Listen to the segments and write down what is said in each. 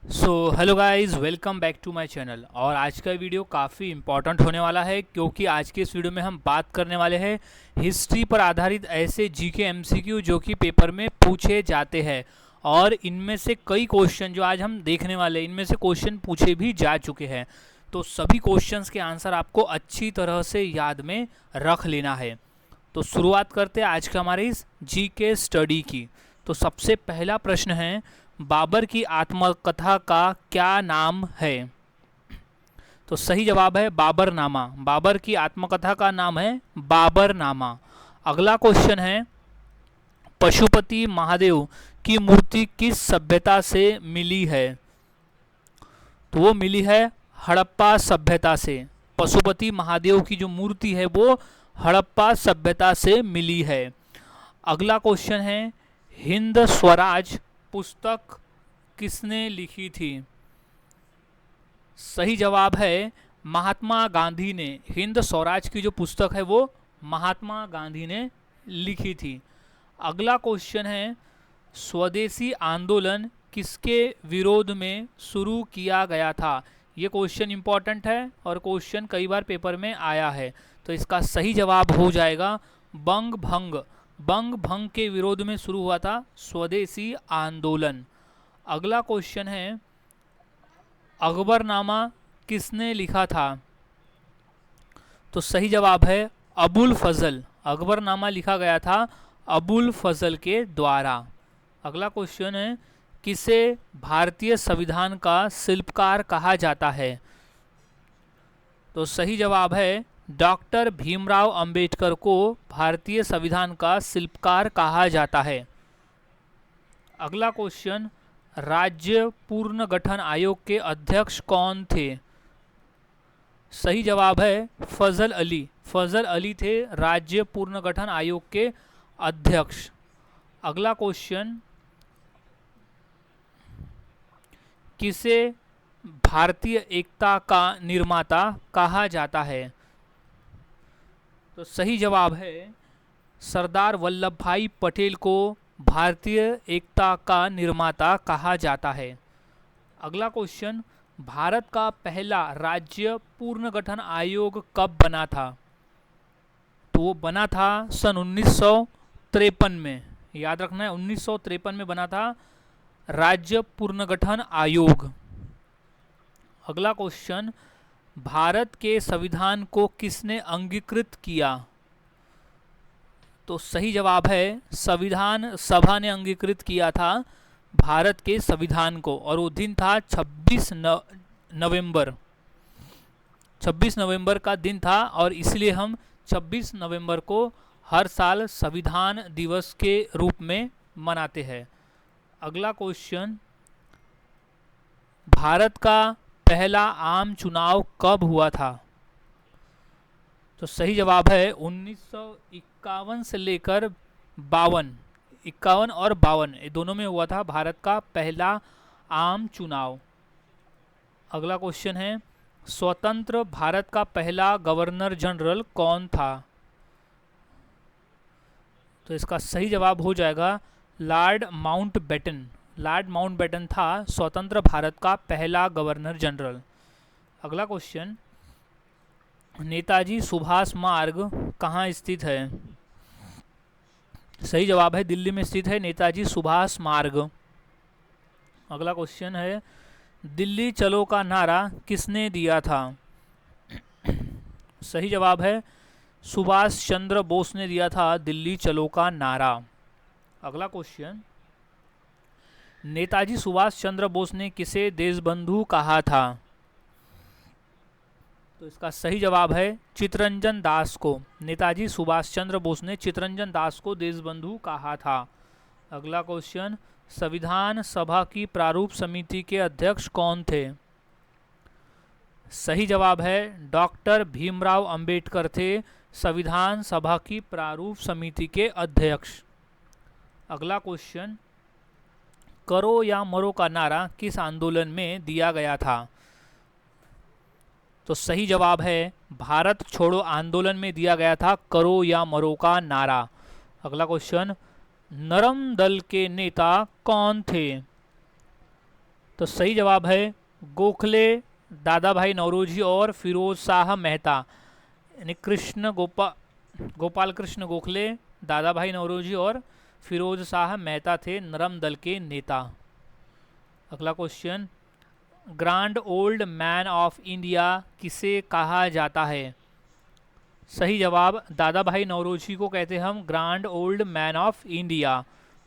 Hello guys, welcome back to my channel. और आज का वीडियो काफ़ी इम्पोर्टेंट होने वाला है क्योंकि आज के इस वीडियो में हम बात करने वाले हैं हिस्ट्री पर आधारित ऐसे जीके एमसीक्यू जो कि पेपर में पूछे जाते हैं। और इनमें से कई क्वेश्चन जो आज हम देखने वाले हैं, इनमें से क्वेश्चन पूछे भी जा चुके हैं। तो सभी क्वेश्चंस के आंसर आपको अच्छी तरह से याद में रख लेना है। तो शुरुआत करते हैं आज का हमारे इस जीके स्टडी की। तो सबसे पहला प्रश्न है, बाबर की आत्मकथा का क्या नाम है? तो सही जवाब है बाबरनामा। बाबर की आत्मकथा का नाम है बाबरनामा। अगला क्वेश्चन है, पशुपति महादेव की मूर्ति किस सभ्यता से मिली है? तो वो मिली है हड़प्पा सभ्यता से। पशुपति महादेव की जो मूर्ति है वो हड़प्पा सभ्यता से मिली है। अगला क्वेश्चन है, हिंद स्वराज पुस्तक किसने लिखी थी? सही जवाब है महात्मा गांधी ने। हिंद स्वराज की जो पुस्तक है वो महात्मा गांधी ने लिखी थी। अगला क्वेश्चन है, स्वदेशी आंदोलन किसके विरोध में शुरू किया गया था? ये क्वेश्चन इंपॉर्टेंट है और क्वेश्चन कई बार पेपर में आया है। तो इसका सही जवाब हो जाएगा बंग भंग। बंग भंग के विरोध में शुरू हुआ था स्वदेशी आंदोलन। अगला क्वेश्चन है, अकबरनामा किसने लिखा था? तो सही जवाब है अबुल फजल। अकबरनामा लिखा गया था अबुल फजल के द्वारा। अगला क्वेश्चन है, किसे भारतीय संविधान का शिल्पकार कहा जाता है? तो सही जवाब है डॉक्टर भीमराव अंबेडकर को भारतीय संविधान का शिल्पकार कहा जाता है। अगला क्वेश्चन, राज्य पुनर्गठन आयोग के अध्यक्ष कौन थे? सही जवाब है फजल अली। फजल अली थे राज्य पुनर्गठन आयोग के अध्यक्ष। अगला क्वेश्चन, किसे भारतीय एकता का निर्माता कहा जाता है? तो सही जवाब है सरदार वल्लभ भाई पटेल को भारतीय एकता का निर्माता कहा जाता है। अगला क्वेश्चन, भारत का पहला राज्य पुनर्गठन आयोग कब बना था? तो वो बना था सन 1953 में। याद रखना है 1953 में बना था राज्य पुनर्गठन आयोग। अगला क्वेश्चन, भारत के संविधान को किसने अंगीकृत किया? तो सही जवाब है संविधान सभा ने अंगीकृत किया था भारत के संविधान को। और वो दिन था 26 नवंबर का दिन था। और इसलिए हम 26 नवंबर को हर साल संविधान दिवस के रूप में मनाते हैं। अगला क्वेश्चन, भारत का पहला आम चुनाव कब हुआ था? तो सही जवाब है 1951 से लेकर 52। 51 और 52 ये दोनों में हुआ था भारत का पहला आम चुनाव। अगला क्वेश्चन है, स्वतंत्र भारत का पहला गवर्नर जनरल कौन था? तो इसका सही जवाब हो जाएगा लॉर्ड माउंटबेटन। लॉर्ड माउंटबेटन था स्वतंत्र भारत का पहला गवर्नर जनरल। अगला क्वेश्चन, नेताजी सुभाष मार्ग कहाँ स्थित है? सही जवाब है दिल्ली में स्थित है नेताजी सुभाष मार्ग। अगला क्वेश्चन है, दिल्ली चलो का नारा किसने दिया था? सही जवाब है सुभाष चंद्र बोस ने दिया था दिल्ली चलो का नारा। अगला क्वेश्चन, नेताजी सुभाष चंद्र बोस ने किसे देशबंधु कहा था? तो इसका सही जवाब है चित्तरंजन दास को। नेताजी सुभाष चंद्र बोस ने चित्तरंजन दास को देशबंधु कहा था। अगला क्वेश्चन, संविधान सभा की प्रारूप समिति के अध्यक्ष कौन थे? सही जवाब है डॉक्टर भीमराव अंबेडकर थे संविधान सभा की प्रारूप समिति के अध्यक्ष। अगला क्वेश्चन, करो या मरो का नारा किस आंदोलन में दिया गया था? तो सही जवाब है भारत छोड़ो आंदोलन में दिया गया था करो या मरो का नारा। अगला क्वेश्चन, नरम दल के नेता कौन थे? तो सही जवाब है गोखले, दादा भाई नौरोजी और फिरोज शाह मेहता, यानी गोपाल कृष्ण गोखले, दादा भाई नौरोजी और फिरोज शाह मेहता थे नरम दल के नेता। अगला question, grand old man of India किसे कहा जाता है? सही जवाब दादा भाई नौरोजी को कहते हैं हम grand old man of India.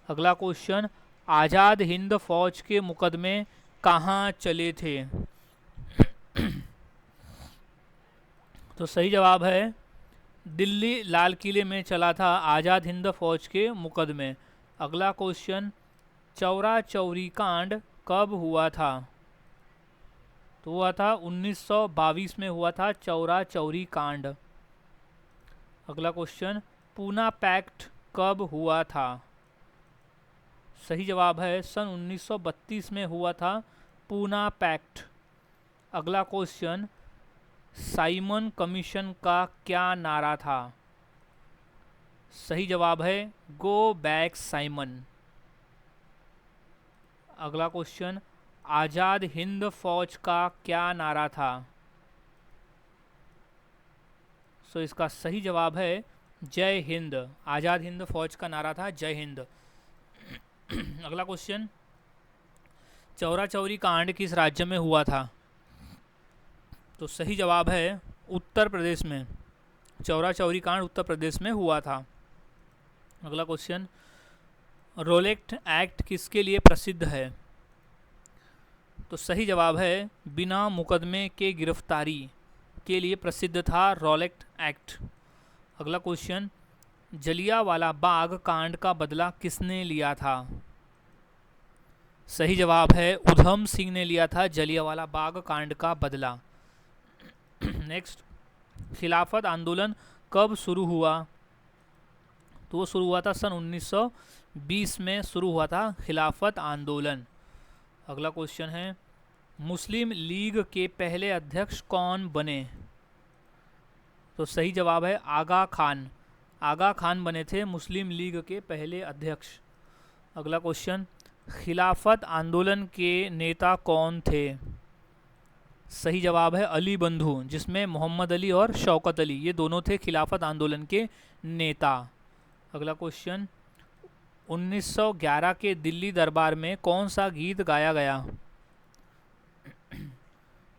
अगला क्वेश्चन, आज़ाद हिंद फौज के मुकदमे कहाँ चले थे? तो सही जवाब है दिल्ली लाल किले में चला था आज़ाद हिंद फौज के मुकदमे। अगला क्वेश्चन, चौरा चौरी कांड कब हुआ था? तो हुआ था 1922 में हुआ था चौरा चौरी कांड। अगला क्वेश्चन, पूना पैक्ट कब हुआ था? सही जवाब है सन 1932 में हुआ था पूना पैक्ट। अगला क्वेश्चन, साइमन कमीशन का क्या नारा था? सही जवाब है गो बैक साइमन। अगला क्वेश्चन, आज़ाद हिंद फौज का क्या नारा था? सो इसका सही जवाब है जय हिंद। आज़ाद हिंद फौज का नारा था जय हिंद। अगला क्वेश्चन, चौरा चौरी कांड किस राज्य में हुआ था? तो सही जवाब है उत्तर प्रदेश में। चौरा चौरी कांड उत्तर प्रदेश में हुआ था। अगला क्वेश्चन, रोलेक्ट एक्ट किसके लिए प्रसिद्ध है? तो सही जवाब है बिना मुकदमे के गिरफ्तारी के लिए प्रसिद्ध था रोलेक्ट एक्ट। अगला क्वेश्चन, जलियांवाला बाग कांड का बदला किसने लिया था? सही जवाब है उधम सिंह ने लिया था जलियांवाला बाग कांड का बदला। नेक्स्ट, खिलाफत आंदोलन कब शुरू हुआ? तो वो शुरू हुआ था सन 1920 में शुरू हुआ था खिलाफत आंदोलन। अगला क्वेश्चन है, मुस्लिम लीग के पहले अध्यक्ष कौन बने? तो सही जवाब है आगा खान। आगा खान बने थे मुस्लिम लीग के पहले अध्यक्ष। अगला क्वेश्चन, खिलाफत आंदोलन के नेता कौन थे? सही जवाब है अली बंधु, जिसमें मोहम्मद अली और शौकत अली ये दोनों थे खिलाफत आंदोलन के नेता। अगला क्वेश्चन, 1911 के दिल्ली दरबार में कौन सा गीत गाया गया?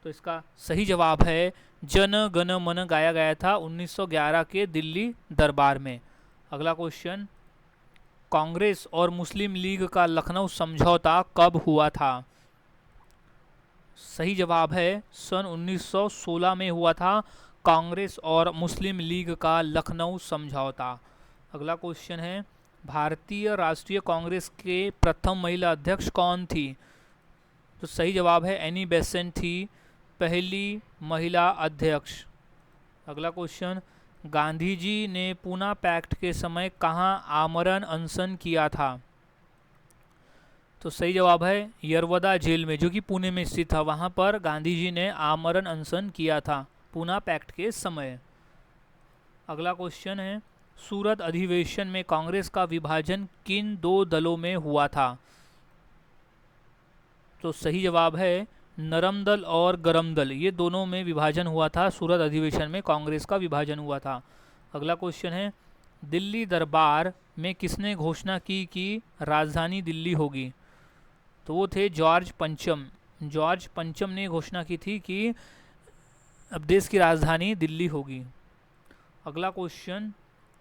तो इसका सही जवाब है जन गण मन गाया गया था 1911 के दिल्ली दरबार में। अगला क्वेश्चन, कांग्रेस और मुस्लिम लीग का लखनऊ समझौता कब हुआ था? सही जवाब है सन 1916 में हुआ था कांग्रेस और मुस्लिम लीग का लखनऊ समझौता। अगला क्वेश्चन है, भारतीय राष्ट्रीय कांग्रेस के प्रथम महिला अध्यक्ष कौन थी? तो सही जवाब है एनी बेसेंट थी पहली महिला अध्यक्ष। अगला क्वेश्चन, गांधी जी ने पूना पैक्ट के समय कहाँ आमरण अनशन किया था? तो सही जवाब है यरवदा जेल में, जो कि पुणे में स्थित था। वहाँ पर गांधी जी ने आमरण अनशन किया था पूना पैक्ट के समय। अगला क्वेश्चन है, सूरत अधिवेशन में कांग्रेस का विभाजन किन दो दलों में हुआ था? तो सही जवाब है नरम दल और गरम दल, ये दोनों में विभाजन हुआ था। सूरत अधिवेशन में कांग्रेस का विभाजन हुआ था। अगला क्वेश्चन है, दिल्ली दरबार में किसने घोषणा की कि राजधानी दिल्ली होगी? तो वो थे जॉर्ज पंचम। जॉर्ज पंचम ने घोषणा की थी कि अब देश की राजधानी दिल्ली होगी। अगला क्वेश्चन,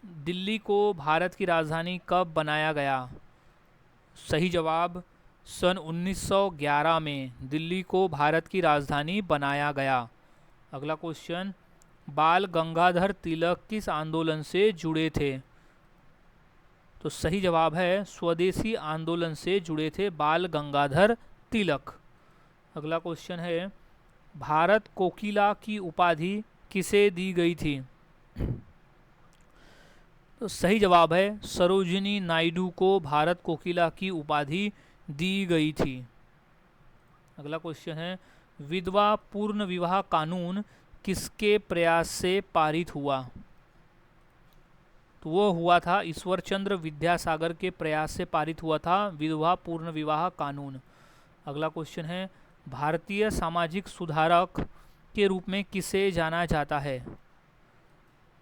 दिल्ली को भारत की राजधानी कब बनाया गया? सही जवाब सन 1911 में दिल्ली को भारत की राजधानी बनाया गया। अगला क्वेश्चन, बाल गंगाधर तिलक किस आंदोलन से जुड़े थे? तो सही जवाब है स्वदेशी आंदोलन से जुड़े थे बाल गंगाधर तिलक। अगला क्वेश्चन है, भारत कोकिला की उपाधि किसे दी गई थी? तो सही जवाब है सरोजिनी नायडू को भारत कोकिला की उपाधि दी गई थी। अगला क्वेश्चन है, विधवा पूर्ण विवाह कानून किसके प्रयास से पारित हुआ? तो वो हुआ था ईश्वर चंद्र विद्यासागर के प्रयास से पारित हुआ था विधवा पूर्ण विवाह कानून। अगला क्वेश्चन है भारतीय सामाजिक सुधारक के रूप में किसे जाना जाता है?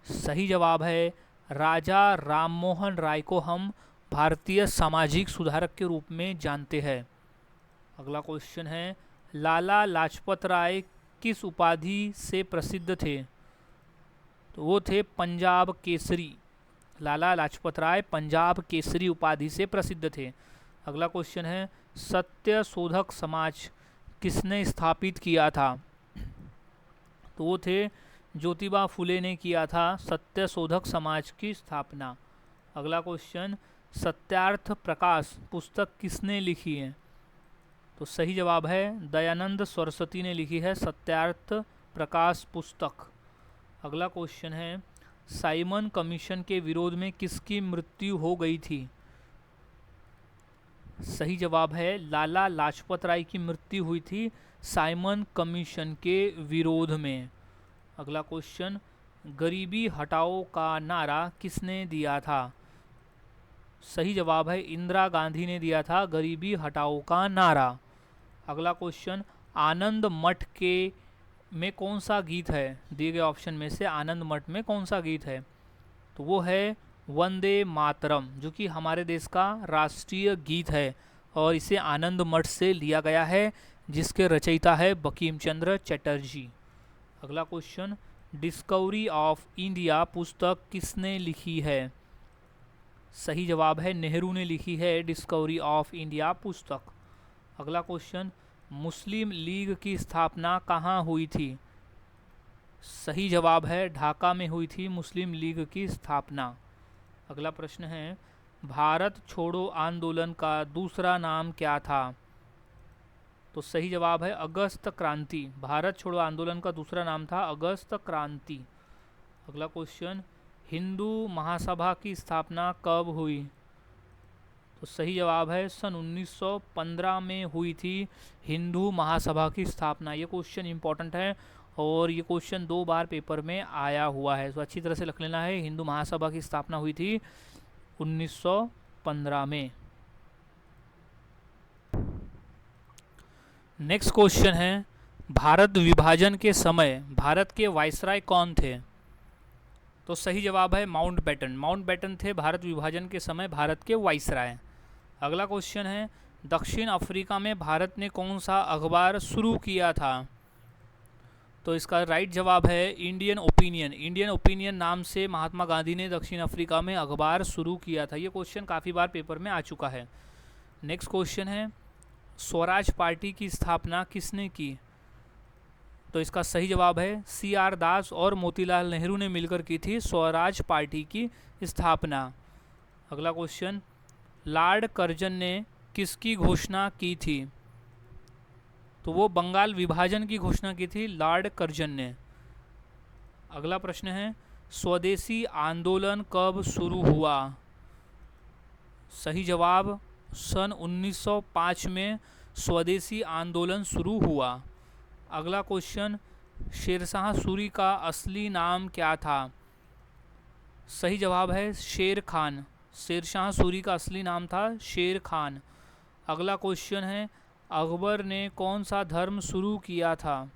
सही जवाब है राजा राममोहन राय को हम भारतीय सामाजिक सुधारक के रूप में जानते हैं। अगला क्वेश्चन है लाला लाजपत राय किस उपाधि से प्रसिद्ध थे? तो वो थे पंजाब केसरी। लाला लाजपत राय पंजाब केसरी उपाधि से प्रसिद्ध थे। अगला क्वेश्चन है सत्य शोधक समाज किसने स्थापित किया था? तो वो थे ज्योतिबा फुले ने किया था सत्य शोधक समाज की स्थापना। अगला क्वेश्चन सत्यार्थ प्रकाश पुस्तक किसने लिखी है? तो सही जवाब है दयानंद सरस्वती ने लिखी है सत्यार्थ प्रकाश पुस्तक। अगला क्वेश्चन है साइमन कमीशन के विरोध में किसकी मृत्यु हो गई थी? सही जवाब है लाला लाजपत राय की मृत्यु हुई थी साइमन कमीशन के विरोध में। अगला क्वेश्चन गरीबी हटाओ का नारा किसने दिया था? सही जवाब है इंदिरा गांधी ने दिया था गरीबी हटाओ का नारा। अगला क्वेश्चन आनंद मठ के में कौन सा गीत है? दिए गए ऑप्शन में से आनंद मठ में कौन सा गीत है? तो वो है वंदे मातरम, जो कि हमारे देश का राष्ट्रीय गीत है और इसे आनंद मठ से लिया गया है, जिसके रचयिता है बंकिम चंद्र चटर्जी। अगला क्वेश्चन डिस्कवरी ऑफ इंडिया पुस्तक किसने लिखी है? सही जवाब है नेहरू ने लिखी है डिस्कवरी ऑफ इंडिया पुस्तक। अगला क्वेश्चन मुस्लिम लीग की स्थापना कहाँ हुई थी? सही जवाब है ढाका में हुई थी मुस्लिम लीग की स्थापना। अगला प्रश्न है भारत छोड़ो आंदोलन का दूसरा नाम क्या था? तो सही जवाब है अगस्त क्रांति। भारत छोड़ो आंदोलन का दूसरा नाम था अगस्त क्रांति। अगला क्वेश्चन हिंदू महासभा की स्थापना कब हुई? तो सही जवाब है सन 1915 में हुई थी हिंदू महासभा की स्थापना। ये क्वेश्चन इंपॉर्टेंट है और ये क्वेश्चन 2 बार पेपर में आया हुआ है, तो अच्छी तरह से लिख लेना है। हिंदू महासभा की स्थापना हुई थी 1915 में। नेक्स्ट क्वेश्चन है भारत विभाजन के समय भारत के वाइसराय कौन थे? तो सही जवाब है माउंटबेटन। माउंटबेटन थे भारत विभाजन के समय भारत के वाइसराय। अगला क्वेश्चन है दक्षिण अफ्रीका में भारत ने कौन सा अखबार शुरू किया था? तो इसका राइट जवाब है इंडियन ओपिनियन। इंडियन ओपिनियन नाम से महात्मा गांधी ने दक्षिण अफ्रीका में अखबार शुरू किया था। ये क्वेश्चन काफ़ी बार पेपर में आ चुका है। नेक्स्ट क्वेश्चन है स्वराज पार्टी की स्थापना किसने की? तो इसका सही जवाब है CR दास और मोतीलाल नेहरू ने मिलकर की थी स्वराज पार्टी की स्थापना। अगला क्वेश्चन लॉर्ड कर्जन ने किसकी घोषणा की थी? तो वो बंगाल विभाजन की घोषणा की थी लॉर्ड कर्जन ने। अगला प्रश्न है स्वदेशी आंदोलन कब शुरू हुआ? सही जवाब सन 1905 में स्वदेशी आंदोलन शुरू हुआ। अगला क्वेश्चन शेरशाह सूरी का असली नाम क्या था? सही जवाब है शेर खान। शेरशाह सूरी का असली नाम था शेर खान। अगला क्वेश्चन है अकबर ने कौन सा धर्म शुरू किया था?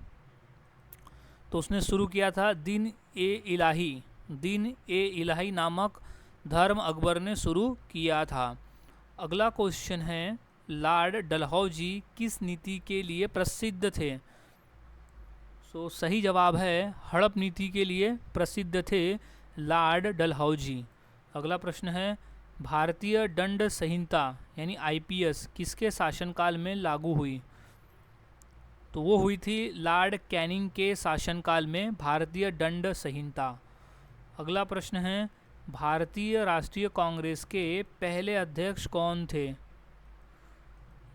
तो उसने शुरू किया था दीन ए इलाही। दीन ए इलाही नामक धर्म अकबर ने शुरू किया था। अगला क्वेश्चन है लॉर्ड डलहौजी किस नीति के लिए प्रसिद्ध थे? सो सही जवाब है हड़प नीति के लिए प्रसिद्ध थे लॉर्ड डलहौजी। अगला प्रश्न है भारतीय दंड संहिता यानी IPS किसके शासनकाल में लागू हुई? तो वो हुई थी लॉर्ड कैनिंग के शासनकाल में भारतीय दंड संहिता। अगला प्रश्न है भारतीय राष्ट्रीय कांग्रेस के पहले अध्यक्ष कौन थे?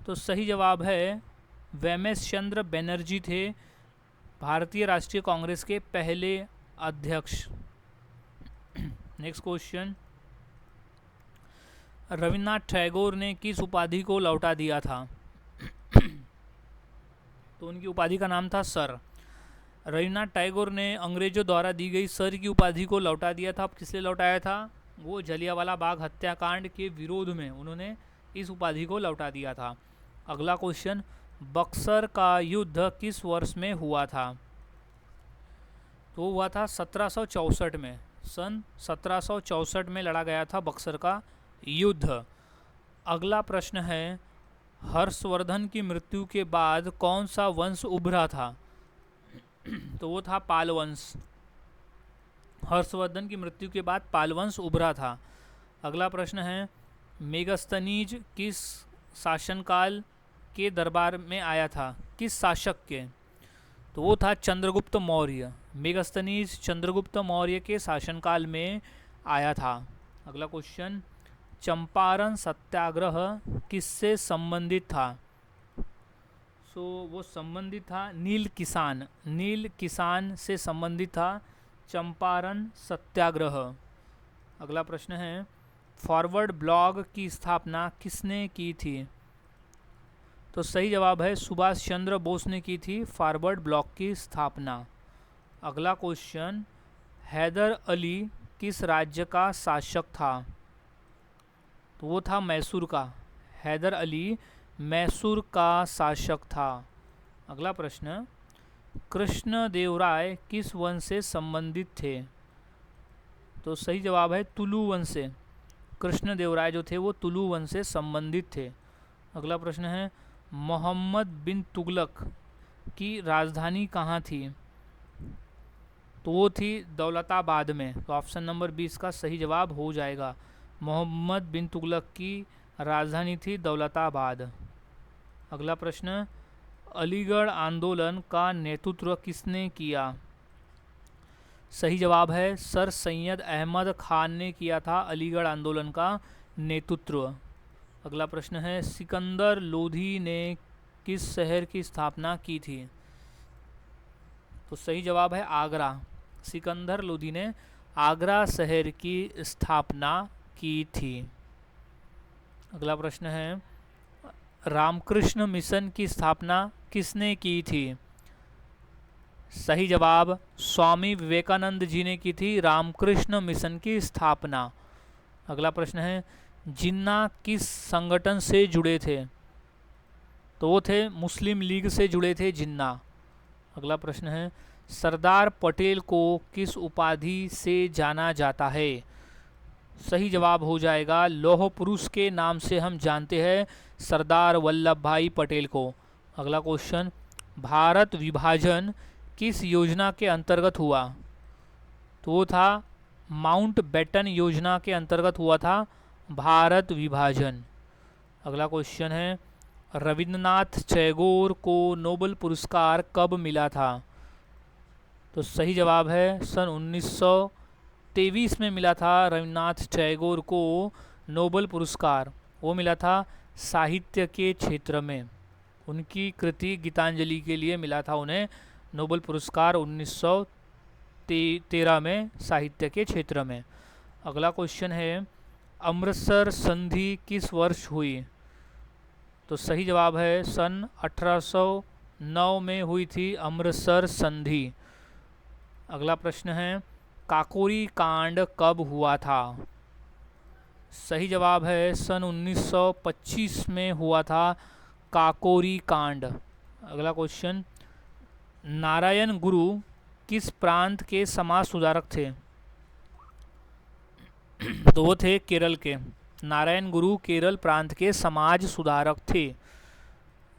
तो सही जवाब है वेमेश चंद्र बनर्जी थे भारतीय राष्ट्रीय कांग्रेस के पहले अध्यक्ष। नेक्स्ट क्वेश्चन रविन्द्रनाथ टैगोर ने किस उपाधि को लौटा दिया था? तो उनकी उपाधि का नाम था सर। रविन्द्रनाथ टैगोर ने अंग्रेजों द्वारा दी गई सर की उपाधि को लौटा दिया था। अब किसने लौटाया था? वो जलियांवाला बाग हत्याकांड के विरोध में उन्होंने इस उपाधि को लौटा दिया था। अगला क्वेश्चन बक्सर का युद्ध किस वर्ष में हुआ था? तो हुआ था 1764 में। सन 1764 में लड़ा गया था बक्सर का युद्ध। अगला प्रश्न है, हर्षवर्धन की मृत्यु के बाद कौन सा वंश उभरा था? तो वो था पाल वंश। हर्षवर्धन की मृत्यु के बाद पाल वंश उभरा था। अगला प्रश्न है, मेगस्थनीज किस शासनकाल के दरबार में आया था? किस शासक के? तो वो था चंद्रगुप्त मौर्य। मेगस्थनीज चंद्रगुप्त मौर्य के शासनकाल में आया था। अगला क्वेश्चन, चंपारण सत्याग्रह किससे संबंधित था? वो संबंधित था नील किसान से संबंधित था चंपारण सत्याग्रह। अगला प्रश्न है, फॉरवर्ड ब्लॉग की स्थापना किसने की थी? तो सही जवाब है सुभाष चंद्र बोस ने की थी फॉरवर्ड ब्लॉग की स्थापना। अगला क्वेश्चन, हैदर अली किस राज्य का शासक था? तो वो था मैसूर का। हैदर अली मैसूर का शासक था। अगला प्रश्न, कृष्णदेवराय किस वंश से संबंधित थे? तो सही जवाब है तुलु वंश से। कृष्णदेवराय जो थे वो तुलु वंश से संबंधित थे। अगला प्रश्न है, मोहम्मद बिन तुगलक की राजधानी कहाँ थी? तो वो थी दौलताबाद में। तो ऑप्शन नंबर 20 का सही जवाब हो जाएगा। मोहम्मद बिन तुगलक की राजधानी थी दौलताबाद। अगला प्रश्न, अलीगढ़ आंदोलन का नेतृत्व किसने किया? सही जवाब है सर सैयद अहमद खान ने किया था अलीगढ़ आंदोलन का नेतृत्व। अगला प्रश्न है, सिकंदर लोधी ने किस शहर की स्थापना की थी? तो सही जवाब है आगरा। सिकंदर लोधी ने आगरा शहर की स्थापना की थी। अगला प्रश्न है, रामकृष्ण मिशन की स्थापना किसने की थी? सही जवाब स्वामी विवेकानंद जी ने की थी रामकृष्ण मिशन की स्थापना। अगला प्रश्न है, जिन्ना किस संगठन से जुड़े थे? तो वो थे मुस्लिम लीग से जुड़े थे जिन्ना। अगला प्रश्न है, सरदार पटेल को किस उपाधि से जाना जाता है? सही जवाब हो जाएगा लौह पुरुष के नाम से हम जानते हैं सरदार वल्लभ भाई पटेल को। अगला क्वेश्चन, भारत विभाजन किस योजना के अंतर्गत हुआ? तो वो था माउंट बेटन योजना के अंतर्गत हुआ था भारत विभाजन। अगला क्वेश्चन है, रविंद्रनाथ टैगोर को नोबेल पुरस्कार कब मिला था? तो सही जवाब है सन 1923 में मिला था रविंद्रनाथ टैगोर को नोबेल पुरस्कार। वो मिला था साहित्य के क्षेत्र में। उनकी कृति गीतांजलि के लिए मिला था उन्हें नोबेल पुरस्कार 1913 में साहित्य के क्षेत्र में। अगला क्वेश्चन है, अमृतसर संधि किस वर्ष हुई? तो सही जवाब है सन 1809 में हुई थी अमृतसर संधि। अगला प्रश्न है, काकोरी कांड कब हुआ था? सही जवाब है सन 1925 में हुआ था काकोरी कांड। अगला क्वेश्चन, नारायण गुरु किस प्रांत के समाज सुधारक थे? तो वो थे केरल के। नारायण गुरु केरल प्रांत के समाज सुधारक थे।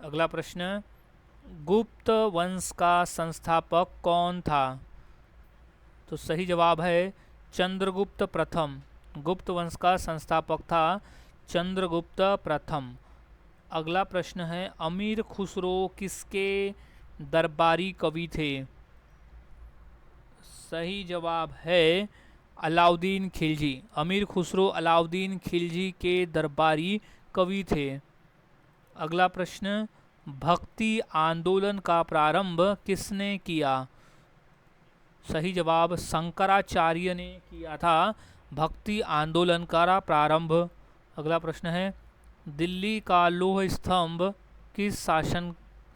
अगला प्रश्न, गुप्त वंश का संस्थापक कौन था? तो सही जवाब है चंद्रगुप्त प्रथम। गुप्त वंश का संस्थापक था चंद्रगुप्त प्रथम। अगला प्रश्न है, अमीर खुसरो किसके दरबारी कवि थे? सही जवाब है अलाउद्दीन खिलजी। अमीर खुसरो अलाउद्दीन खिलजी के दरबारी कवि थे। अगला प्रश्न, भक्ति आंदोलन का प्रारंभ किसने किया? सही जवाब शंकराचार्य ने किया था भक्ति आंदोलन का प्रारंभ। अगला प्रश्न है, दिल्ली का लौह स्तंभ किस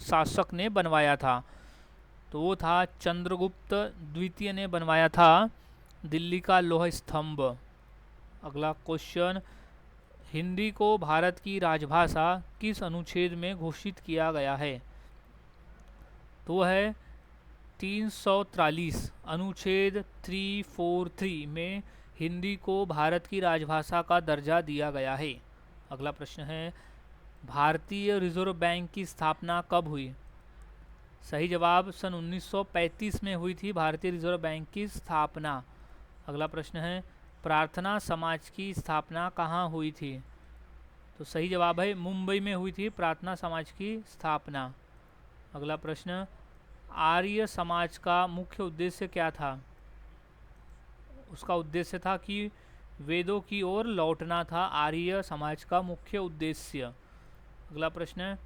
शासक ने बनवाया था? तो वो था चंद्रगुप्त द्वितीय ने बनवाया था दिल्ली का लौह स्तंभ। अगला क्वेश्चन, हिंदी को भारत की राजभाषा किस अनुच्छेद में घोषित किया गया है? तो वह है 343 अनुच्छेद 343 में हिंदी को भारत की राजभाषा का दर्जा दिया गया है। अगला प्रश्न है, भारतीय रिजर्व बैंक की स्थापना कब हुई? सही जवाब सन 1935 में हुई थी भारतीय रिजर्व बैंक की स्थापना। अगला प्रश्न है, प्रार्थना समाज की स्थापना कहाँ हुई थी? तो सही जवाब है मुंबई में हुई थी प्रार्थना समाज की स्थापना। अगला प्रश्न, आर्य समाज का मुख्य उद्देश्य क्या था? उसका उद्देश्य था कि वेदों की ओर लौटना था आर्य समाज का मुख्य उद्देश्य। अगला प्रश्न,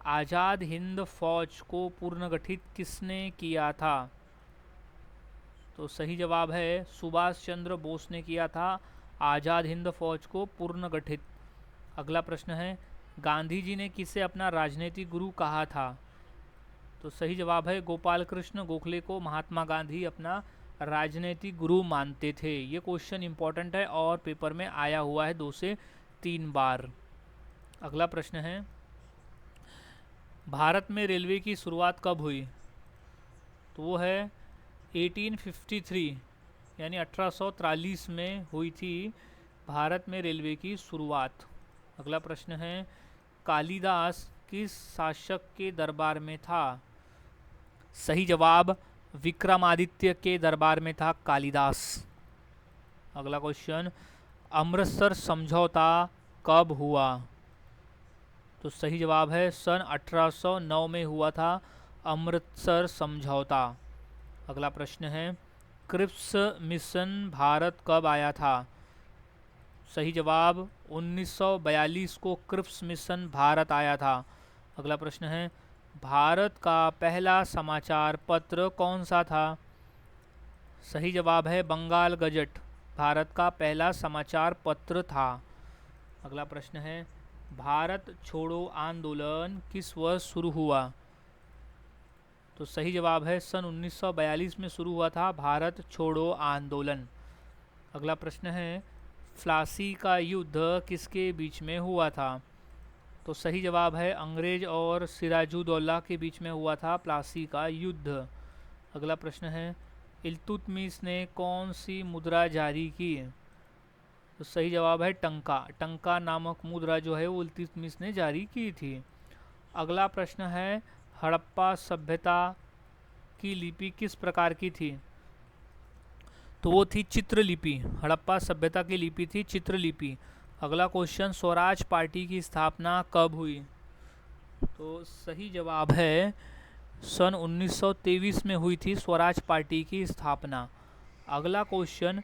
आज़ाद हिंद फौज को पुनर्गठित किसने किया था? तो सही जवाब है सुभाष चंद्र बोस ने किया था आज़ाद हिंद फौज को पुनर्गठित। अगला प्रश्न है, गांधी जी ने किसे अपना राजनीतिक गुरु कहा था? तो सही जवाब है गोपाल कृष्ण गोखले को महात्मा गांधी अपना राजनीतिक गुरु मानते थे। ये क्वेश्चन इंपॉर्टेंट है और पेपर में आया हुआ है 2 से 3 बार। अगला प्रश्न है, भारत में रेलवे की शुरुआत कब हुई? तो वो है 1853 यानी 1843 में हुई थी भारत में रेलवे की शुरुआत। अगला प्रश्न है, कालिदास किस शासक के दरबार में था? सही जवाब विक्रमादित्य के दरबार में था कालिदास। अगला क्वेश्चन, अमृतसर समझौता कब हुआ? तो सही जवाब है सन 1809 में हुआ था अमृतसर समझौता। अगला प्रश्न है, क्रिप्स मिशन भारत कब आया था? सही जवाब 1942 को क्रिप्स मिशन भारत आया था। अगला प्रश्न है, भारत का पहला समाचार पत्र कौन सा था? सही जवाब है बंगाल गजट भारत का पहला समाचार पत्र था। अगला प्रश्न है, भारत छोड़ो आंदोलन किस वर्ष शुरू हुआ? तो सही जवाब है सन 1942 में शुरू हुआ था भारत छोड़ो आंदोलन। अगला प्रश्न है, प्लासी का युद्ध किसके बीच में हुआ था? तो सही जवाब है अंग्रेज और सिराजुद्दौला के बीच में हुआ था प्लासी का युद्ध। अगला प्रश्न है, इल्तुतमिश ने कौन सी मुद्रा जारी की? तो सही जवाब है टंका। टंका नामक मुद्रा जो है वो इल्तुतमिश ने जारी की थी। अगला प्रश्न है, हड़प्पा सभ्यता की लिपि किस प्रकार की थी? तो वो थी चित्रलिपि। हड़प्पा सभ्यता की लिपि थी चित्रलिपि। अगला क्वेश्चन, स्वराज पार्टी की स्थापना कब हुई? तो सही जवाब है सन 1923 में हुई थी स्वराज पार्टी की स्थापना। अगला क्वेश्चन,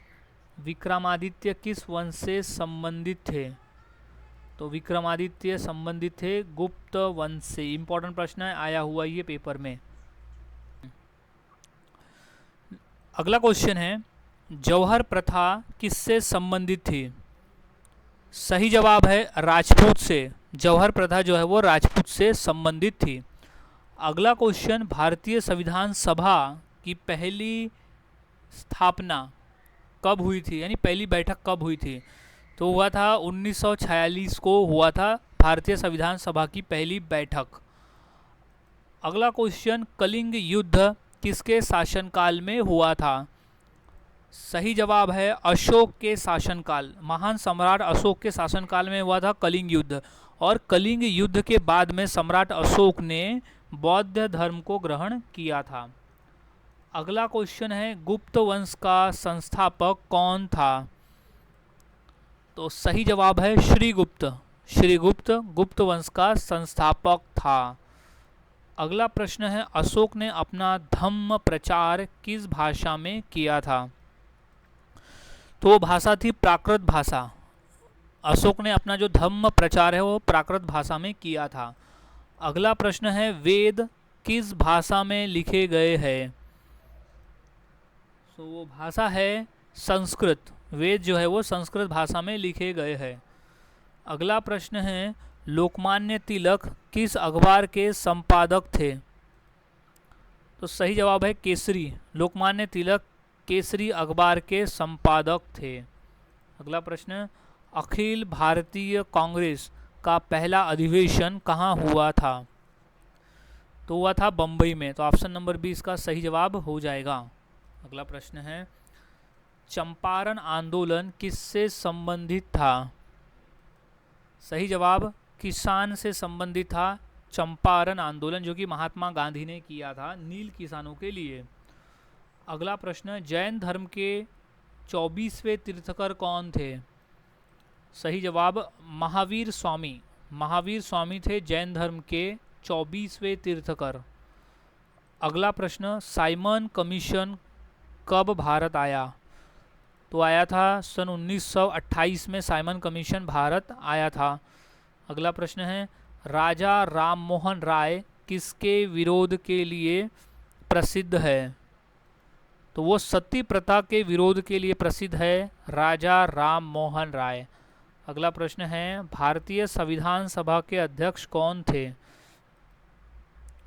विक्रमादित्य किस वंश से संबंधित थे? तो विक्रमादित्य संबंधित थे गुप्त वंश से। इंपॉर्टेंट प्रश्न है, आया हुआ ये पेपर में। अगला क्वेश्चन है, जौहर प्रथा किससे संबंधित थी? सही जवाब है राजपूत से। जौहर प्रथा जो है वो राजपूत से संबंधित थी। अगला क्वेश्चन, भारतीय संविधान सभा की पहली स्थापना कब हुई थी, यानी पहली बैठक कब हुई थी? तो हुआ था 1946 को हुआ था भारतीय संविधान सभा की पहली बैठक। अगला क्वेश्चन, कलिंग युद्ध किसके शासनकाल में हुआ था? सही जवाब है अशोक के शासनकाल, महान सम्राट अशोक के शासनकाल में हुआ था कलिंग युद्ध। और कलिंग युद्ध के बाद में सम्राट अशोक ने बौद्ध धर्म को ग्रहण किया था। अगला क्वेश्चन है, गुप्त वंश का संस्थापक कौन था? तो सही जवाब है श्रीगुप्त। श्रीगुप्त गुप्त वंश का संस्थापक था। अगला प्रश्न है, अशोक ने अपना धम्म प्रचार किस भाषा में किया था? तो वो भाषा थी प्राकृत भाषा। अशोक ने अपना जो धम्म प्रचार है वो प्राकृत भाषा में किया था। अगला प्रश्न है, वेद किस भाषा में लिखे गए हैं? तो वो भाषा है संस्कृत। वेद जो है वो संस्कृत भाषा में लिखे गए हैं। अगला प्रश्न है, लोकमान्य तिलक किस अखबार के संपादक थे? तो सही जवाब है केसरी। लोकमान्य तिलक केसरी अखबार के संपादक थे। अगला प्रश्न, अखिल भारतीय कांग्रेस का पहला अधिवेशन कहाँ हुआ था? तो हुआ था बम्बई में। तो ऑप्शन नंबर बी इसका सही जवाब हो जाएगा। अगला प्रश्न है, चंपारण आंदोलन किससे संबंधित था? सही जवाब किसान से संबंधित था चंपारण आंदोलन, जो कि महात्मा गांधी ने किया था नील किसानों के लिए। अगला प्रश्न, जैन धर्म के 24वें तीर्थकर कौन थे? सही जवाब महावीर स्वामी। महावीर स्वामी थे जैन धर्म के 24वें तीर्थकर। अगला प्रश्न, साइमन कमीशन कब भारत आया? तो आया था सन 1928 में साइमन कमीशन भारत आया था। अगला प्रश्न है, राजा राम मोहन राय किसके विरोध के लिए प्रसिद्ध है? तो वो सती प्रथा के विरोध के लिए प्रसिद्ध है राजा राम मोहन राय। अगला प्रश्न है, भारतीय संविधान सभा के अध्यक्ष कौन थे?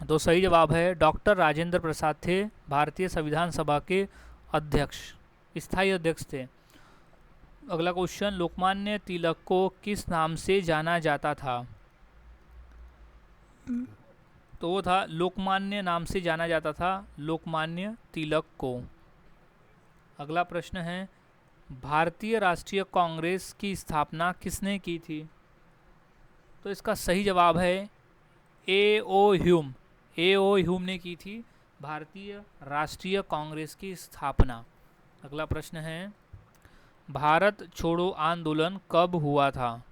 तो सही जवाब है डॉक्टर राजेंद्र प्रसाद थे भारतीय संविधान सभा के अध्यक्ष, स्थायी अध्यक्ष थे। अगला क्वेश्चन, लोकमान्य तिलक को किस नाम से जाना जाता था? तो वो था लोकमान्य नाम से जाना जाता था लोकमान्य तिलक को। अगला प्रश्न है, भारतीय राष्ट्रीय कांग्रेस की स्थापना किसने की थी? तो इसका सही जवाब है ए.ओ. ह्यूम। ए.ओ. ह्यूम ने की थी भारतीय राष्ट्रीय कांग्रेस की स्थापना। अगला प्रश्न है, भारत छोड़ो आंदोलन कब हुआ था?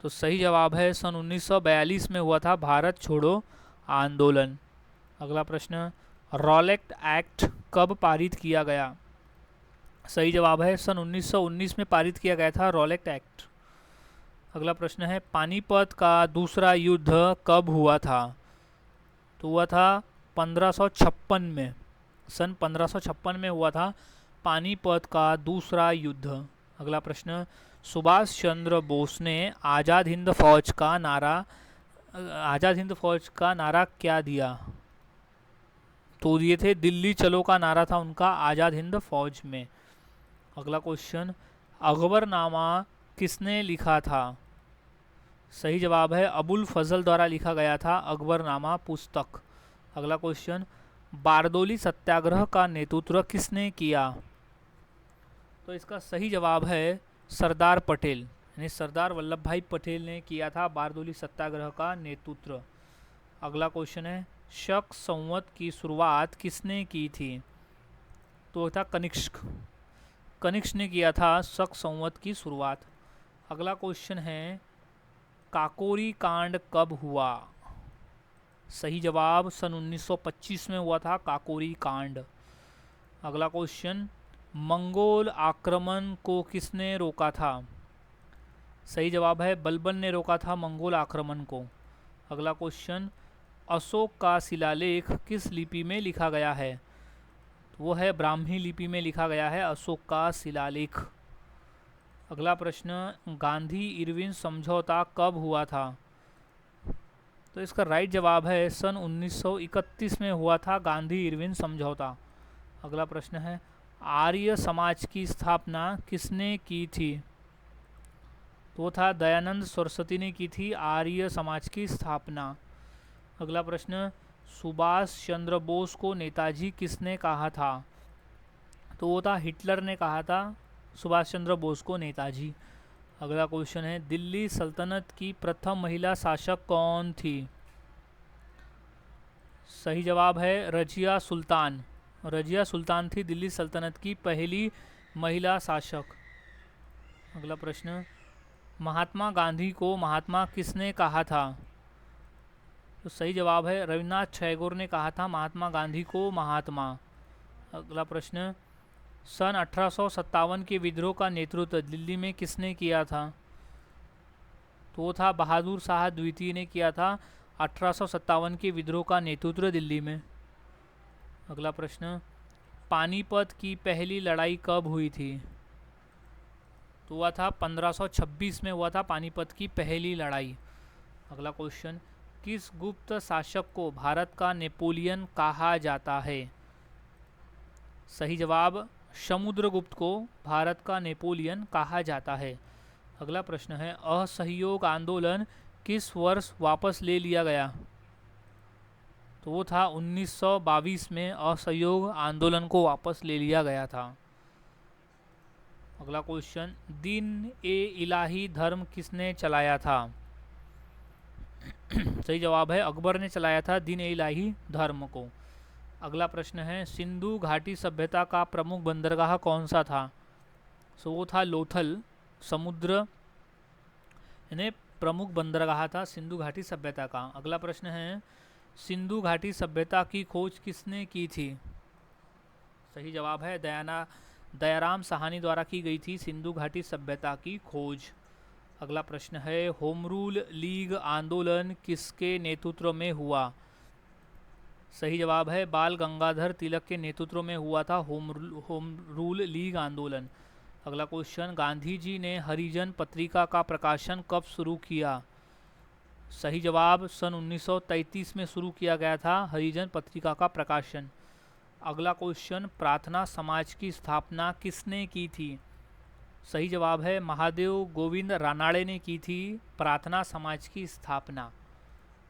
तो सही जवाब है सन 1942 में हुआ था भारत छोड़ो आंदोलन। अगला प्रश्न, रॉलेट एक्ट कब पारित किया गया? सही जवाब है सन 1919 में पारित किया गया था रॉलेट एक्ट। अगला प्रश्न है, पानीपत का दूसरा युद्ध कब हुआ था? तो हुआ था 1556 में। सन 1556 में हुआ था पानीपत का दूसरा युद्ध। अगला प्रश्न, सुभाष चंद्र बोस ने आज़ाद हिंद फौज का नारा क्या दिया? तो ये थे दिल्ली चलो का नारा था उनका आज़ाद हिंद फौज में। अगला क्वेश्चन, अकबरनामा किसने लिखा था? सही जवाब है अबुल फजल द्वारा लिखा गया था अकबरनामा पुस्तक। अगला क्वेश्चन, बारदोली सत्याग्रह का नेतृत्व किसने किया? तो इसका सही जवाब है सरदार पटेल, यानी सरदार वल्लभ भाई पटेल ने किया था बारदोली सत्याग्रह का नेतृत्व। अगला क्वेश्चन है, शक संवत की शुरुआत किसने की थी? तो था कनिष्क। कनिष्क ने किया था शक संवत की शुरुआत। अगला क्वेश्चन है, काकोरी कांड कब हुआ? सही जवाब सन 1925 में हुआ था काकोरी कांड। अगला क्वेश्चन, मंगोल आक्रमण को किसने रोका था? सही जवाब है बलबन ने रोका था मंगोल आक्रमण को। अगला क्वेश्चन, अशोक का शिलालेख किस लिपि में लिखा गया है? तो वो है ब्राह्मी लिपि में लिखा गया है अशोक का शिलालेख। अगला प्रश्न, गांधी इरविन समझौता कब हुआ था? तो इसका राइट जवाब है सन 1931 में हुआ था गांधी इरविन समझौता। अगला प्रश्न है, आर्य समाज की स्थापना किसने की थी? तो था दयानंद सरस्वती ने की थी आर्य समाज की स्थापना। अगला प्रश्न, सुभाष चंद्र बोस को नेताजी किसने कहा था? तो वो था हिटलर ने कहा था सुभाष चंद्र बोस को नेताजी। अगला क्वेश्चन है, दिल्ली सल्तनत की प्रथम महिला शासक कौन थी? सही जवाब है रजिया सुल्तान। रजिया सुल्तान थी दिल्ली सल्तनत की पहली महिला शासक। अगला प्रश्न, महात्मा गांधी को महात्मा किसने कहा था? तो सही जवाब है रविन्द्रनाथ टैगोर ने कहा था महात्मा गांधी को महात्मा। अगला प्रश्न, सन 1857 के विद्रोह का नेतृत्व दिल्ली में किसने किया था? तो वो था बहादुर शाह द्वितीय ने किया था 1857 के विद्रोह का नेतृत्व दिल्ली में। अगला प्रश्न, पानीपत की पहली लड़ाई कब हुई थी? तो हुआ था 1526 में हुआ था पानीपत की पहली लड़ाई। अगला क्वेश्चन, किस गुप्त शासक को भारत का नेपोलियन कहा जाता है? सही जवाब समुद्रगुप्त को भारत का नेपोलियन कहा जाता है। अगला प्रश्न है असहयोग आंदोलन किस वर्ष वापस ले लिया गया? तो वो था 1922 में असहयोग आंदोलन को वापस ले लिया गया था। अगला क्वेश्चन, दिन ए इलाही धर्म किसने चलाया था? सही जवाब है अकबर ने चलाया था दिन ए इलाही धर्म को। अगला प्रश्न है सिंधु घाटी सभ्यता का प्रमुख बंदरगाह कौन सा था? सो वो था लोथल। समुद्र यानी प्रमुख बंदरगाह था सिंधु घाटी सभ्यता का। अगला प्रश्न है सिंधु घाटी सभ्यता की खोज किसने की थी? सही जवाब है दयाराम साहनी द्वारा की गई थी सिंधु घाटी सभ्यता की खोज। अगला प्रश्न है होम रूल लीग आंदोलन किसके नेतृत्व में हुआ? सही जवाब है बाल गंगाधर तिलक के नेतृत्व में हुआ था होम रूल लीग आंदोलन। अगला क्वेश्चन, गांधी जी ने हरिजन पत्रिका का प्रकाशन कब शुरू किया? सही जवाब सन 1933 में शुरू किया गया था हरिजन पत्रिका का प्रकाशन। अगला क्वेश्चन, प्रार्थना समाज की स्थापना किसने की थी? सही जवाब है महादेव गोविंद रानाड़े ने की थी प्रार्थना समाज की स्थापना।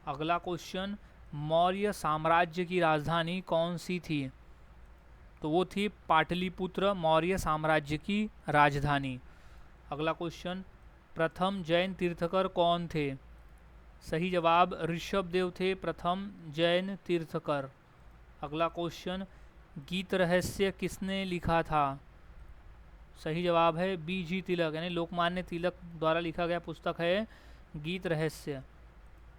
अगला क्वेश्चन, मौर्य साम्राज्य की राजधानी कौन सी थी? तो वो थी पाटलिपुत्र मौर्य साम्राज्य की राजधानी। अगला क्वेश्चन, प्रथम जैन तीर्थकर कौन थे? सही जवाब ऋषभदेव थे प्रथम जैन तीर्थकर। अगला क्वेश्चन, गीत रहस्य किसने लिखा था? सही जवाब है BG तिलक यानी लोकमान्य तिलक द्वारा लिखा गया पुस्तक है गीत रहस्य।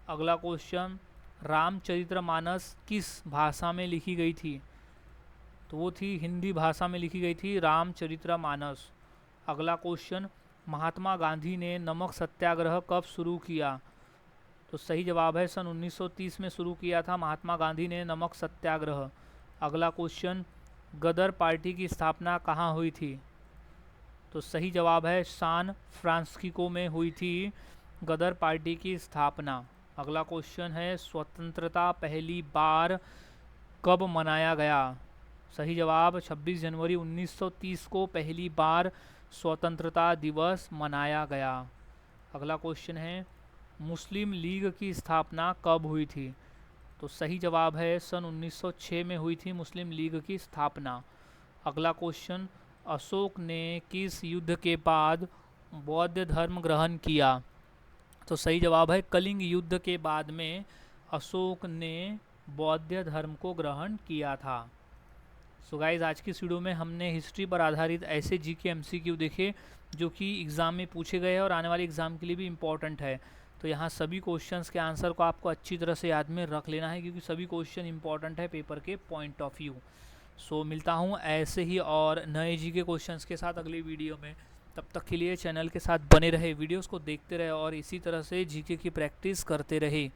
अगला क्वेश्चन, रामचरितमानस किस भाषा में लिखी गई थी? तो वो थी हिंदी भाषा में लिखी गई थी रामचरितमानस। अगला क्वेश्चन, महात्मा गांधी ने नमक सत्याग्रह कब शुरू किया? तो सही जवाब है सन 1930 में शुरू किया था महात्मा गांधी ने नमक सत्याग्रह। अगला क्वेश्चन, गदर पार्टी की स्थापना कहाँ हुई थी? तो सही जवाब है सान फ्रांसिस्को में हुई थी गदर पार्टी की स्थापना। अगला क्वेश्चन है स्वतंत्रता पहली बार कब मनाया गया? सही जवाब 26 जनवरी 1930 को पहली बार स्वतंत्रता दिवस मनाया गया। अगला क्वेश्चन है मुस्लिम लीग की स्थापना कब हुई थी? तो सही जवाब है सन 1906 में हुई थी मुस्लिम लीग की स्थापना। अगला क्वेश्चन, अशोक ने किस युद्ध के बाद बौद्ध धर्म ग्रहण किया? तो सही जवाब है कलिंग युद्ध के बाद में अशोक ने बौद्ध धर्म को ग्रहण किया था। सो गाइस आज की इस वीडियो में हमने हिस्ट्री पर आधारित ऐसे GK MCQ देखे जो कि एग्ज़ाम में पूछे गए हैं और आने वाले एग्ज़ाम के लिए भी इम्पॉर्टेंट है। तो यहाँ सभी क्वेश्चंस के आंसर को आपको अच्छी तरह से याद में रख लेना है क्योंकि सभी क्वेश्चन इंपॉर्टेंट है पेपर के पॉइंट ऑफ व्यू। सो मिलता हूँ ऐसे ही और नए GK क्वेश्चंस के साथ अगली वीडियो में। तब तक के लिए चैनल के साथ बने रहे, वीडियोस को देखते रहे और इसी तरह से GK की प्रैक्टिस करते रहे।